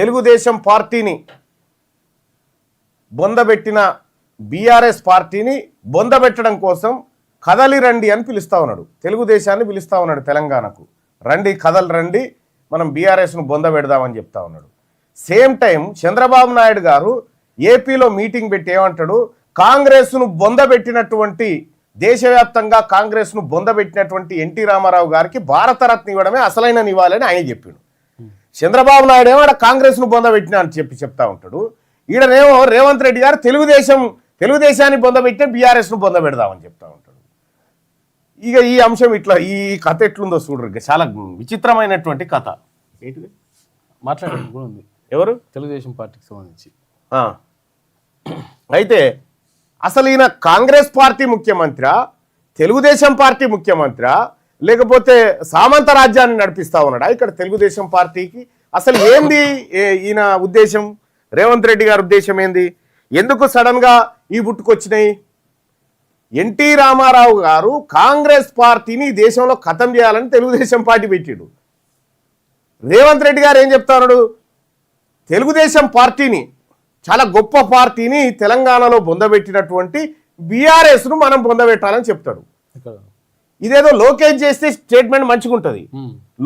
తెలుగుదేశం పార్టీని బొందబెట్టిన బీఆర్ఎస్ పార్టీని బొందబెట్టడం కోసం కదలి రండి అని పిలుస్తా ఉన్నాడు. తెలుగుదేశాన్ని పిలుస్తా ఉన్నాడు. తెలంగాణకు రండి, కదలి రండి, మనం బీఆర్ఎస్ను బొందబెడదామని చెప్తా ఉన్నాడు. సేమ్ టైం చంద్రబాబు నాయుడు గారు ఏపీలో మీటింగ్ పెట్టి ఏమంటాడు, కాంగ్రెస్ను బొందబెట్టినటువంటి దేశవ్యాప్తంగా కాంగ్రెస్ను బొందబెట్టినటువంటి ఎన్టీ రామారావు గారికి భారతరత్న ఇవ్వడమే అసలైన నివాళని ఆయన చెప్పాడు. చంద్రబాబు నాయుడు ఏమో కాంగ్రెస్ను బొందబెట్టినా అని చెప్తా ఉంటాడు. ఈడనేమో రేవంత్ రెడ్డి గారు తెలుగుదేశాన్ని బొందబెట్టిన బీఆర్ఎస్ను బొందబెడదామని చెప్తా ఉంటాడు. ఇక ఈ అంశం ఇట్లా ఈ కథ ఎట్లుందో చూడరు, చాలా విచిత్రమైనటువంటి కథ. ఏంటిది మాట్లాడేది కూడా ఉంది ఎవరు తెలుగుదేశం పార్టీకి సంబంధించి. అయితే అసలు ఈయన కాంగ్రెస్ పార్టీ ముఖ్యమంత్రి, తెలుగుదేశం పార్టీ ముఖ్యమంత్రి, లేకపోతే సామంత రాజ్యాన్ని నడిపిస్తా ఉన్నాడా ఇక్కడ తెలుగుదేశం పార్టీకి? అసలు ఏంది ఈయన ఉద్దేశం, రేవంత్ రెడ్డి గారి ఉద్దేశం ఏంది? ఎందుకు సడన్ గా ఈ బుట్టుకొచ్చినాయి? ఎన్టీ రామారావు గారు కాంగ్రెస్ పార్టీని ఈ దేశంలో ఖతం చేయాలని తెలుగుదేశం పార్టీ పెట్టాడు. రేవంత్ రెడ్డి గారు ఏం చెప్తా ఉన్నాడు, తెలుగుదేశం పార్టీని, చాలా గొప్ప పార్టీని తెలంగాణలో బొందబెట్టినటువంటి బీఆర్ఎస్ను మనం బొందబెట్టాలని చెప్తాడు. ఇదేదో లోకేష్ చేస్తే స్టేట్మెంట్ మంచిగా ఉంటుంది,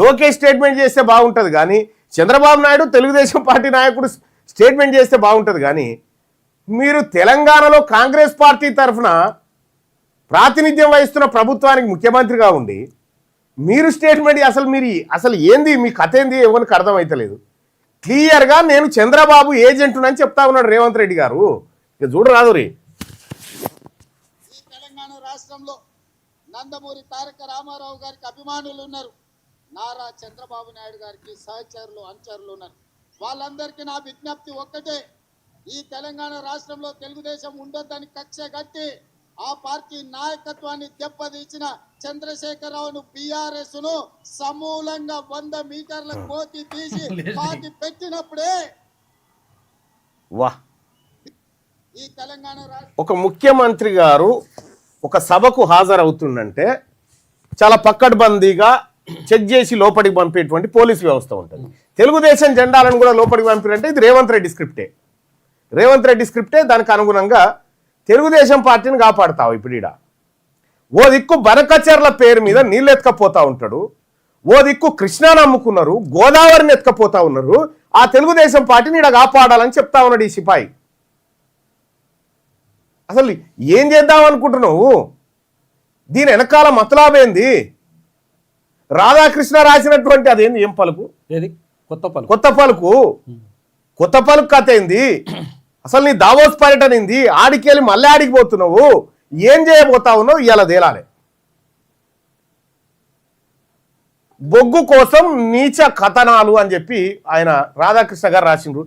లోకేష్ స్టేట్మెంట్ చేస్తే బాగుంటుంది, కానీ చంద్రబాబు నాయుడు తెలుగుదేశం పార్టీ నాయకుడు స్టేట్మెంట్ చేస్తే బాగుంటుంది. కానీ మీరు తెలంగాణలో కాంగ్రెస్ పార్టీ తరఫున ప్రాతినిధ్యం వహిస్తున్న ప్రభుత్వానికి ముఖ్యమంత్రిగా ఉండి మీరు స్టేట్మెంట్ అసలు ఏంది, మీ కథ ఏంది ఎవరికి అర్థమైతలేదు. క్లియర్గా నేను చంద్రబాబు ఏజెంటునని చెప్తా ఉన్నాడు రేవంత్ రెడ్డి గారు. ఇక చూడరాదు రీ తెలంగాణ రాష్ట్రంలో నందమూరి తారక రామారావు గారికి అభిమానులు ఉన్నారు, నారా చంద్రబాబు నాయుడు గారికి సహచరులు అనుచరులు ఉన్నారు. వాళ్ళందరికీ నా విజ్ఞప్తి ఒక్కటే, ఈ తెలంగాణ రాష్ట్రంలో తెలుగుదేశం ఉండొద్దని కక్ష కట్టి ఆ పార్టీ నాయకత్వాన్ని దెబ్బతీసిన చంద్రశేఖరరావును బీఆర్ఎస్ ను సమూలంగా 100 మీటర్ల కోతి తీసి పాతి పెట్టినప్పుడే ఈ తెలంగాణ ఒక ముఖ్యమంత్రి గారు ఒక సభకు హాజరవుతుందంటే చాలా పక్కడ్బందీగా చెక్ చేసి లోపలికి పంపేటువంటి పోలీసు వ్యవస్థ ఉంటుంది. తెలుగుదేశం జెండాలను కూడా లోపలికి పంపినంటే ఇది రేవంత్ రెడ్డి స్క్రిప్టే. దానికి అనుగుణంగా తెలుగుదేశం పార్టీని కాపాడుతావు. ఇప్పుడు ఈడ ఓ దిక్కు బనకచెర్ల పేరు మీద నీళ్ళు ఎత్తుకపోతా ఉంటాడు, ఓ దిక్కు కృష్ణాను అమ్ముకున్నారు, గోదావరిని ఎత్తుకపోతా ఉన్నారు. ఆ తెలుగుదేశం పార్టీని ఈడ కాపాడాలని చెప్తా ఉన్నాడు ఈ సిపాయి. అసలు ఏం చేద్దాం అనుకుంటున్నావు? దీని వెనకాల మతలాబేంది? రాధాకృష్ణ రాసినటువంటి అదేంది, ఏం పలుకు, కొత్త పలుకు కథ ఏంది? అసలు నీ దావోస్ పర్యటన ఏంది? ఆడికి వెళ్ళి మళ్ళీ ఆడికి పోతున్నావు, ఏం చేయబోతా ఉన్నావు? ఇలా తేలాలి. బొగ్గు కోసం నీచ కథనాలు అని చెప్పి ఆయన రాధాకృష్ణ గారు రాసిండ్రు.